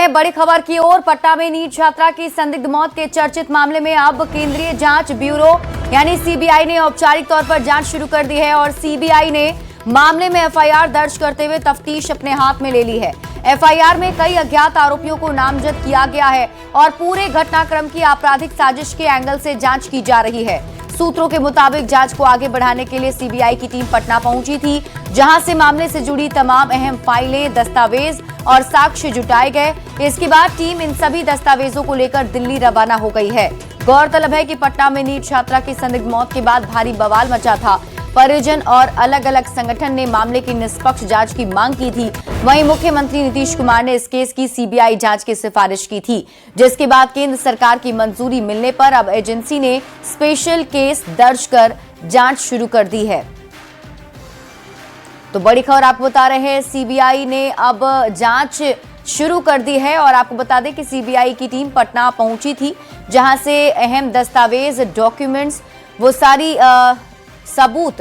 हैं बड़ी खबर की ओर। पटना में नीट छात्रा की संदिग्ध मौत के चर्चित मामले में अब केंद्रीय जांच ब्यूरो यानी सीबीआई ने औपचारिक तौर पर जांच शुरू कर दी है और सीबीआई ने मामले में एफआईआर दर्ज करते हुए तफ्तीश अपने हाथ में ले ली है। एफआईआर में कई अज्ञात आरोपियों को नामजद किया गया है और पूरे घटनाक्रम की आपराधिक साजिश के एंगल से जांच की जा रही है। सूत्रों के मुताबिक जांच को आगे बढ़ाने के लिए सीबीआई की टीम पटना पहुंची थी, जहां से मामले से जुड़ी तमाम अहम फाइलें, दस्तावेज और साक्ष्य जुटाए गए। इसके बाद टीम इन सभी दस्तावेजों को लेकर दिल्ली रवाना हो गई है। गौरतलब है कि पटना में नीट छात्रा की संदिग्ध मौत के बाद भारी बवाल मचा था। परिजन और अलग अलग संगठन ने मामले की निष्पक्ष जांच की मांग की थी। वहीं मुख्यमंत्री नीतीश कुमार ने इस केस की सीबीआई जांच की सिफारिश की थी, जिसके बाद केंद्र सरकार की मंजूरी मिलने पर अब एजेंसी ने स्पेशल केस दर्ज कर जांच शुरू कर दी है। तो बड़ी खबर आपको बता रहे हैं, सीबीआई ने अब जांच शुरू कर दी है और आपको बता दें कि सीबीआई की टीम पटना पहुंची थी, जहां से अहम दस्तावेज, डॉक्यूमेंट्स, वो सारी सबूत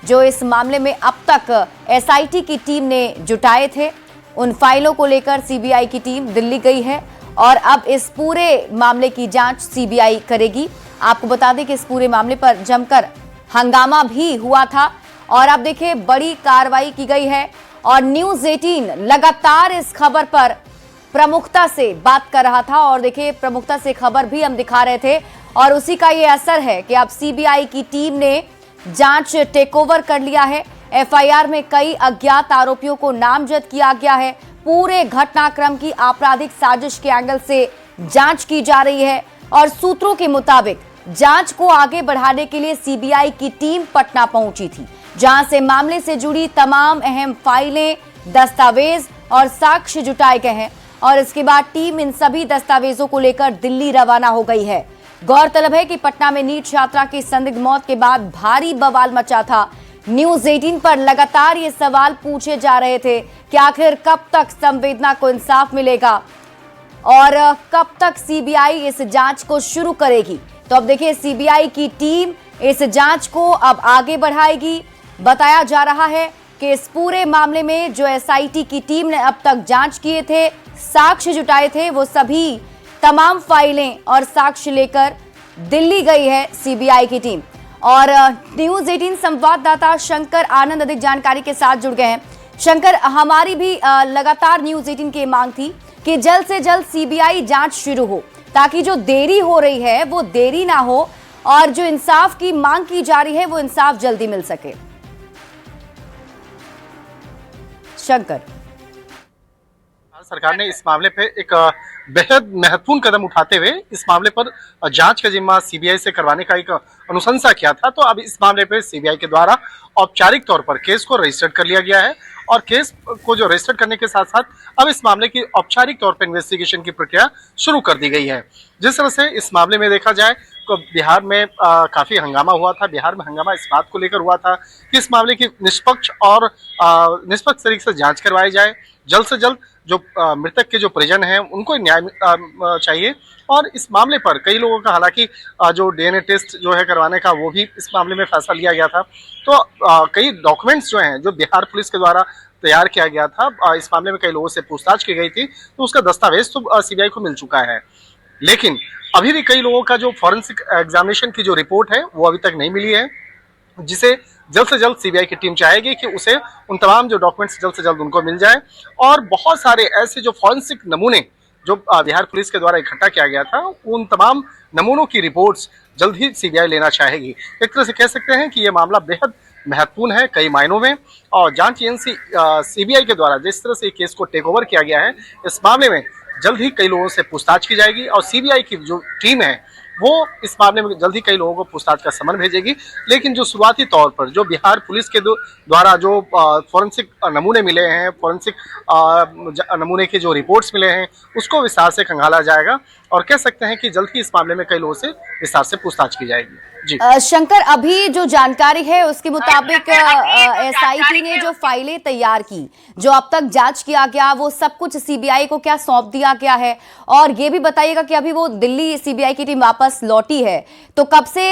जो इस मामले में अब तक एसआईटी की टीम ने जुटाए थे, उन फाइलों को लेकर सीबीआई की टीम दिल्ली गई है और अब इस पूरे मामले की जांच सीबीआई करेगी। आपको बता दें कि इस पूरे मामले पर जमकर हंगामा भी हुआ था और अब देखिए बड़ी कार्रवाई की गई है और न्यूज़ 18 लगातार इस खबर पर प्रमुखता से बात कर रहा था और देखिए प्रमुखता से खबर भी हम दिखा रहे थे और उसी का ये असर है कि अब सीबीआई की टीम ने जांच टेक ओवर कर लिया है। एफआईआर में कई अज्ञात आरोपियों को नामजद किया गया है। पूरे घटनाक्रम की आपराधिक साजिश के एंगल से जांच की जा रही है और सूत्रों के मुताबिक जांच को आगे बढ़ाने के लिए सीबीआई की टीम पटना पहुंची थी, जहां से मामले से जुड़ी तमाम अहम फाइलें, दस्तावेज और साक्ष्य जुटाए गए हैं और इसके बाद टीम इन सभी दस्तावेजों को लेकर दिल्ली रवाना हो गई है। गौरतलब है कि पटना में नीट छात्रा की संदिग्ध मौत के बाद भारी बवाल मचा था। न्यूज़ 18 पर लगातार ये सवाल पूछे जा रहे थे कि आखिर कब तक संवेदना को इंसाफ मिलेगा और कब तक सीबीआई इस जांच को शुरू करेगी। तो अब देखिए सीबीआई की टीम इस जांच को अब आगे बढ़ाएगी। बताया जा रहा है कि इस पूरे मामले में जो एसआईटी की टीम ने अब तक जांच किए थे, साक्ष्य जुटाए थे, वो सभी तमाम फाइलें और साक्ष्य लेकर दिल्ली गई है सीबीआई की टीम। और न्यूज़ 18 संवाददाता शंकर आनंद अधिक जानकारी के साथ जुड़ गए हैं। शंकर, हमारी भी लगातार न्यूज़ 18 की मांग थी कि जल्द से जल्द सीबीआई जांच शुरू हो, ताकि जो देरी हो रही है वो देरी ना हो और जो इंसाफ की मांग की जा रही है वो इंसाफ जल्दी मिल सके। शंकर, सरकार ने इस मामले पे एक बेहद महत्वपूर्ण कदम उठाते हुए इस मामले पर जांच का जिम्मा सीबीआई से करवाने का एक अनुशंसा किया था। तो अब इस मामले पे सीबीआई के द्वारा औपचारिक तौर पर केस को रजिस्टर्ड कर लिया गया है और केस को जो रजिस्टर्ड करने के साथ साथ अब इस मामले की औपचारिक तौर पर इन्वेस्टिगेशन की प्रक्रिया शुरू कर दी गई है। जिस तरह से इस मामले में देखा जाए तो बिहार में काफी हंगामा हुआ था। बिहार में हंगामा इस बात को लेकर हुआ था कि इस मामले की निष्पक्ष और निष्पक्ष तरीके से जांच करवाई जाए। जल्द से जल्द जो मृतक के जो परिजन हैं उनको न्याय चाहिए और इस मामले पर कई लोगों का हालांकि जो डीएनए टेस्ट जो है करवाने का वो भी इस मामले में फैसला लिया गया था। तो कई डॉक्यूमेंट्स जो हैं जो बिहार पुलिस के द्वारा तैयार किया गया था, इस मामले में कई लोगों से पूछताछ की गई थी, तो उसका दस्तावेज तो सीबीआई को मिल चुका है। लेकिन अभी भी कई लोगों का जो फॉरेंसिक एग्जामिनेशन की जो रिपोर्ट है वो अभी तक नहीं मिली है, जिसे जल्द से जल्द सीबीआई की टीम चाहेगी कि उसे उन तमाम जो डॉक्यूमेंट्स जल्द से जल्द उनको मिल जाए और बहुत सारे ऐसे जो फॉरेंसिक नमूने जो बिहार पुलिस के द्वारा इकट्ठा किया गया था, उन तमाम नमूनों की रिपोर्ट्स जल्द ही सीबीआई लेना चाहेगी। एक तरह से कह सकते हैं कि ये मामला बेहद महत्वपूर्ण है कई मायनों में और जांच एजेंसी सीबीआई के द्वारा जिस तरह से केस को टेक ओवर किया गया है, इस मामले में जल्द ही कई लोगों से पूछताछ की जाएगी और सीबीआई की जो टीम है वो इस मामले में जल्द ही कई लोगों को पूछताछ का समन भेजेगी। लेकिन जो शुरुआती तौर पर जो बिहार पुलिस के द्वारा जो फॉरेंसिक नमूने मिले हैं, फॉरेंसिक नमूने के जो रिपोर्ट्स मिले हैं, उसको विस्तार से खंगाला जाएगा और कह सकते हैं कि जल्द ही इस मामले में कई लोगों से विस्तार से पूछताछ की जाएगी। जी शंकर, अभी जो जानकारी है उसके मुताबिक एसआईटी ने जो फाइलें तैयार की, जो अब तक जांच किया गया, वो सब कुछ सीबीआई को क्या सौंप दिया गया है? और ये भी बताइएगा कि अभी वो दिल्ली सीबीआई की टीम वापस लौटी है, तो कब से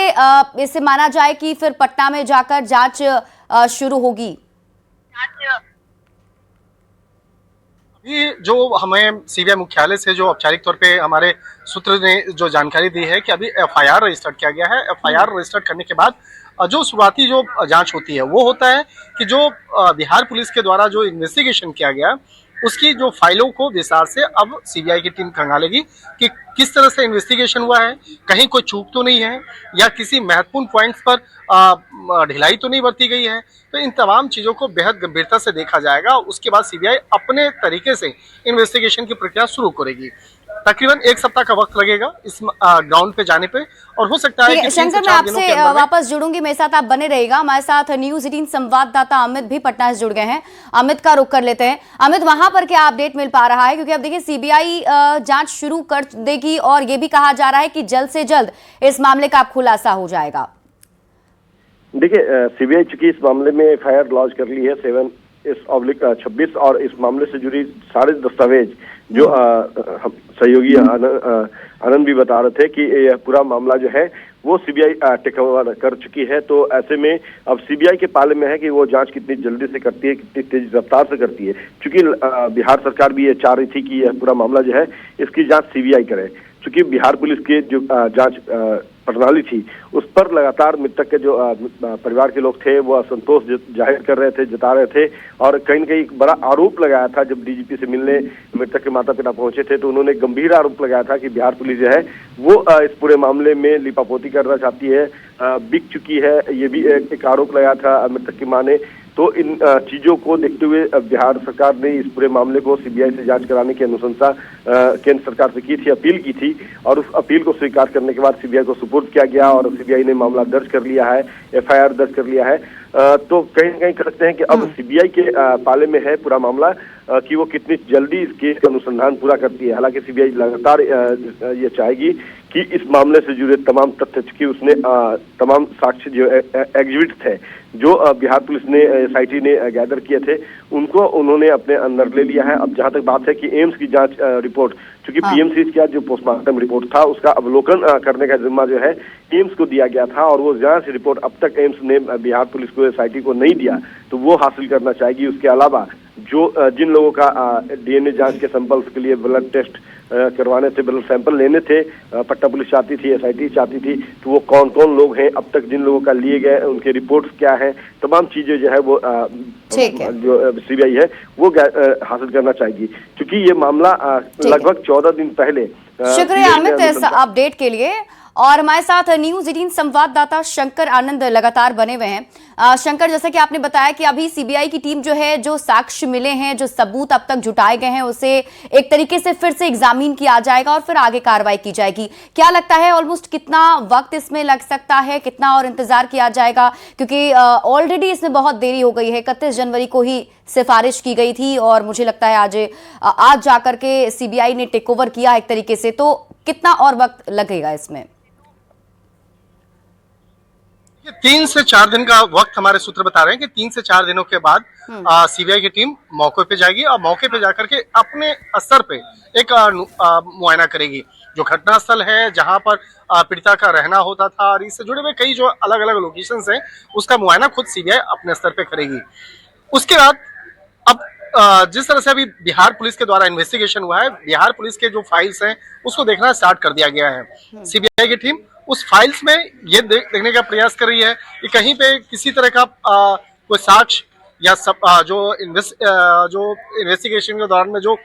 इसे माना जाए कि फिर पटना में जाकर जांच शुरू होगी? ये जो हमें सीबीआई मुख्यालय से जो औपचारिक तौर पे हमारे सूत्र ने जो जानकारी दी है कि अभी एफआईआर रजिस्टर्ड किया गया है। एफआईआर रजिस्टर्ड करने के बाद जो शुरुआती जो जांच होती है वो होता है कि जो बिहार पुलिस के द्वारा जो इन्वेस्टिगेशन किया गया उसकी जो फाइलों को विस्तार से अब सीबीआई की टीम खंगालेगी कि किस तरह से इन्वेस्टिगेशन हुआ है, कहीं कोई चूक तो नहीं है या किसी महत्वपूर्ण पॉइंट्स पर ढिलाई तो नहीं बरती गई है। तो इन तमाम चीजों को बेहद गंभीरता से देखा जाएगा। उसके बाद सीबीआई अपने तरीके से इन्वेस्टिगेशन की प्रक्रिया शुरू करेगी। तकरीबन 1 सप्ताह का वक्त लगेगा इस ग्राउंड पे जाने पे और हो सकता है कि शंकर, मैं आपसे वापस जुड़ूंगी, मेरे साथ आप बने रहिएगा। हमारे साथ न्यूज 18 संवाददाता अमित भी पटना से जुड़ गए हैं। अमित का रुख कर लेते हैं। अमित, वहां पर क्या अपडेट मिल पा रहा है? क्योंकि अब देखिए सीबीआई जांच शुरू कर देगी और ये भी कहा जा रहा है कि जल्द से जल्द इस मामले का खुलासा हो जाएगा। देखिए, सीबीआई चूंकि इस मामले में एफआईआर लॉन्च कर ली है 7/26 और इस मामले से जुड़ी सारे दस्तावेज जो सहयोगी आनंद भी बता रहे थे कि यह पूरा मामला जो है वो सीबीआई टेक ओवर कर चुकी है। तो ऐसे में अब सीबीआई के पाले में है कि वो जांच कितनी जल्दी से करती है, कितनी तेज रफ्तार से करती है। क्योंकि बिहार सरकार भी ये चाह रही थी कि यह पूरा मामला जो है इसकी जांच सीबीआई करे। क्योंकि बिहार पुलिस के जो जांच प्रणाली थी उस पर लगातार मृतक के जो परिवार के लोग थे वो असंतोष जाहिर कर रहे थे, जता रहे थे और कहीं न कहीं एक बड़ा आरोप लगाया था। जब डीजीपी से मिलने मृतक के माता पिता पहुंचे थे तो उन्होंने गंभीर आरोप लगाया था कि बिहार पुलिस जो है वो इस पूरे मामले में लिपापोती करना चाहती है, बिक चुकी है। ये भी एक आरोप लगाया था मृतक की मां ने। तो इन चीजों को देखते हुए बिहार सरकार ने इस पूरे मामले को सीबीआई से जांच कराने की अनुशंसा केंद्र सरकार से की थी, अपील की थी और उस अपील को स्वीकार करने के बाद सीबीआई को सुपुर्द किया गया और सीबीआई ने मामला दर्ज कर लिया है, एफआईआर दर्ज कर लिया है। तो कहीं न कहीं कह सकते हैं कि अब सीबीआई के पाले में है पूरा मामला कि वो कितनी जल्दी इस केस का अनुसंधान पूरा करती है। हालांकि सीबीआई लगातार ये चाहेगी कि इस मामले से जुड़े तमाम तथ्य, चूंकि उसने तमाम साक्ष्य जो एग्जिबिट थे जो बिहार पुलिस ने एसआईटी ने गैदर किए थे उनको उन्होंने अपने अंदर ले लिया है। अब जहां तक बात है कि एम्स की जांच रिपोर्ट, क्योंकि पीएमसी का जो पोस्टमार्टम रिपोर्ट था उसका अवलोकन करने का जिम्मा जो है एम्स को दिया गया था और वो जांच रिपोर्ट अब तक एम्स ने बिहार पुलिस को एसआईटी को नहीं दिया, तो वो हासिल करना चाहेगी। उसके अलावा जो जिन लोगों का डीएनए जांच के सैंपल्स के लिए ब्लड टेस्ट करवाने थे, ब्लड सैंपल लेने थे, पट्टा पुलिस चाहती थी, एसआईटी चाहती थी, तो वो कौन कौन लोग हैं, अब तक जिन लोगों का लिए गए उनके रिपोर्ट्स क्या हैं, तमाम चीजें जो है वो जो सीबीआई है वो हासिल करना चाहेगी। क्योंकि ये मामला लगभग 14 दिन पहले। शुक्रिया अमित इस अपडेट के लिए। और हमारे साथ न्यूज 18 संवाददाता शंकर आनंद लगातार बने हुए हैं। शंकर, जैसा कि आपने बताया कि अभी सीबीआई की टीम जो है, जो साक्ष्य मिले हैं, जो सबूत अब तक जुटाए गए हैं, उसे एक तरीके से फिर से एग्जामिन किया जाएगा और फिर आगे कार्रवाई की जाएगी। क्या लगता है ऑलमोस्ट कितना वक्त इसमें लग सकता है, कितना और इंतजार किया जाएगा? क्योंकि ऑलरेडी इसमें बहुत देरी हो गई है, 31 जनवरी को ही सिफारिश की गई थी और मुझे लगता है आज जाकर के सीबीआई ने टेक ओवर किया एक तरीके से। तो कितना और वक्त लगेगा इसमें? 3 से 4 दिन का वक्त हमारे सूत्र बता रहे हैं कि 3 से 4 दिनों के बाद सीबीआई की टीम मौके पे जाएगी और मौके पे जाकर के अपने स्तर पे एक मुआयना करेगी। जो घटना स्थल है जहां पर पीड़िता का रहना होता था और इससे जुड़े हुए कई जो अलग अलग लोकेशंस हैं उसका मुआयना खुद सीबीआई अपने स्तर पे करेगी। उसके बाद अब जिस तरह से अभी बिहार पुलिस के द्वारा इन्वेस्टिगेशन हुआ है, बिहार पुलिस के जो फाइल्स हैं उसको देखना स्टार्ट कर दिया गया है। सीबीआई की टीम उस फाइल्स में ये देखने का प्रयास कर रही है कि कहीं पे किसी तरह का कोई साक्ष्य या जो इन्वेस्टिगेशन के दौरान में जो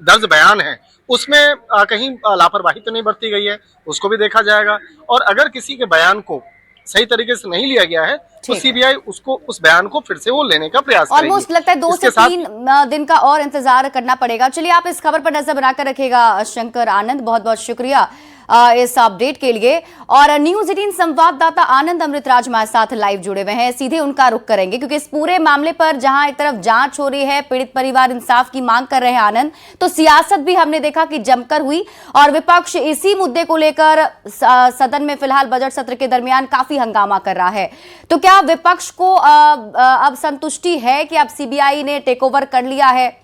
दर्ज बयान है उसमें कहीं लापरवाही तो नहीं बरती गई है, उसको भी देखा जाएगा। और अगर किसी के बयान को सही तरीके से नहीं लिया गया है तो सीबीआई उसको उस बयान को फिर से वो लेने का प्रयास करेगी। ऑलमोस्ट लगता है 2 से 3 दिन का और इंतजार करना पड़ेगा। चलिए, आप इस खबर पर नजर बनाकर रखिएगा शंकर आनंद, बहुत बहुत शुक्रिया इस अपडेट के लिए। और न्यूज 18 संवाददाता आनंद अमृतराज हमारे साथ लाइव जुड़े हुए हैं, सीधे उनका रुख करेंगे क्योंकि इस पूरे मामले पर जहां एक तरफ जांच हो रही है, पीड़ित परिवार इंसाफ की मांग कर रहे हैं आनंद, तो सियासत भी हमने देखा कि जमकर हुई और विपक्ष इसी मुद्दे को लेकर सदन में फिलहाल बजट सत्र के दरमियान काफी हंगामा कर रहा है। तो क्या विपक्ष को अब संतुष्टि है कि अब सीबीआई ने टेक ओवर कर लिया है?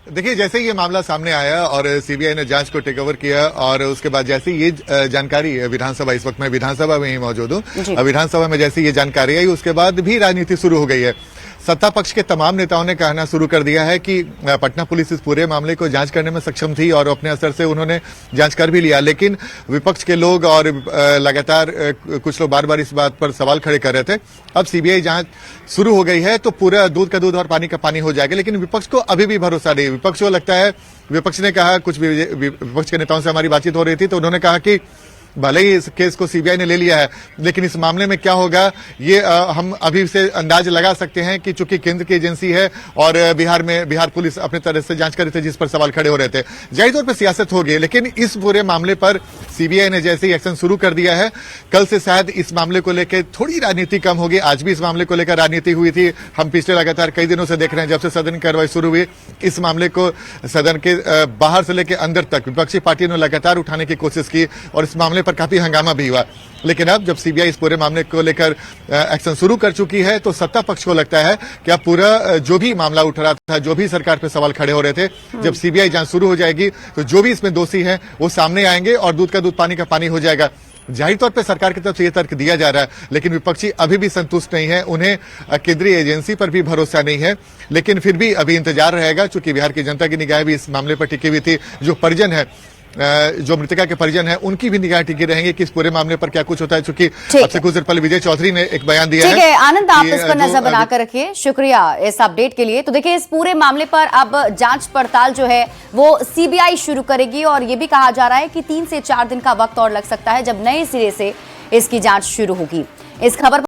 देखिए, जैसे ये मामला सामने आया और सीबीआई ने जांच को टेक ओवर किया और उसके बाद जैसे ये जानकारी विधानसभा, इस वक्त मैं विधानसभा में ही मौजूद हूँ, विधानसभा में जैसे ये जानकारी आई उसके बाद भी राजनीति शुरू हो गई है। सत्ता पक्ष के तमाम नेताओं ने कहना शुरू कर दिया है कि पटना पुलिस इस पूरे मामले को जांच करने में सक्षम थी और अपने असर से उन्होंने जांच कर भी लिया। लेकिन विपक्ष के लोग और लगातार कुछ लोग बार बार इस बात पर सवाल खड़े कर रहे थे। अब सीबीआई जांच शुरू हो गई है तो पूरा दूध का दूध और पानी का पानी हो जाएगा। लेकिन विपक्ष को अभी भी भरोसा नहीं। विपक्ष को लगता है, विपक्ष ने कहा, कुछ विपक्ष के नेताओं से हमारी बातचीत हो रही थी तो उन्होंने कहा कि भले ही इस केस को सीबीआई ने ले लिया है, लेकिन इस मामले में क्या होगा ये हम अभी से अंदाज लगा सकते हैं कि चूंकि केंद्र की एजेंसी है और बिहार पुलिस अपने तरह से जांच कर रही थी, जिस पर सवाल खड़े हो रहे थे। जाहिर तौर पर सियासत होगी, लेकिन इस पूरे मामले पर सीबीआई ने जैसे ही एक्शन शुरू कर दिया है, कल से शायद इस मामले को लेकर थोड़ी राजनीति कम होगी। आज भी इस मामले को लेकर राजनीति हुई थी। हम पिछले लगातार कई दिनों से देख रहे हैं, जब से सदन की कार्रवाई शुरू हुई, इस मामले को सदन के बाहर से लेकर अंदर तक विपक्षी पार्टियों ने लगातार उठाने की कोशिश की और इस मामले पर काफी हंगामा भी हुआ। लेकिन अब जब सीबीआई इस पूरे मामले को लेकर एक्शन शुरू कर चुकी है तो सत्ता पक्ष को लगता है कि अब पूरा जो भी मामला उठ रहा था, जो भी सरकार पे सवाल खड़े हो रहे थे, जब सीबीआई जांच शुरू हो जाएगी तो जो भी इसमें दोषी हैं वो सामने आएंगे और दूध का दूध पानी का पानी हो जाएगा। जाहिर तौर पे सरकार की तरफ से यह तर्क दिया जा रहा है, लेकिन विपक्षी अभी भी संतुष्ट नहीं है। उन्हें केंद्रीय एजेंसी पर भी भरोसा नहीं है। लेकिन फिर भी अभी इंतजार रहेगा, चूंकि बिहार की जनता की निगाह भी इस मामले पर टिकी हुई थी। जो परिजन है, जो मृतका के परिजन है, उनकी भी निगाह टिकी रहेंगे कि इस पूरे मामले पर क्या कुछ होता है। चूंकि अब से कुछ देर पहले विजय चौधरी ने एक बयान दिया है। ठीक है आनंद, आप इस पर नजर बनाकर रखिए। शुक्रिया इस अपडेट के लिए। तो देखिए, इस पूरे मामले पर अब जांच पड़ताल जो है वो सीबीआई शुरू करेगी और ये भी कहा जा रहा है कि 3 से 4 दिन का वक्त और लग सकता है जब नए सिरे से इसकी जांच शुरू होगी। इस खबर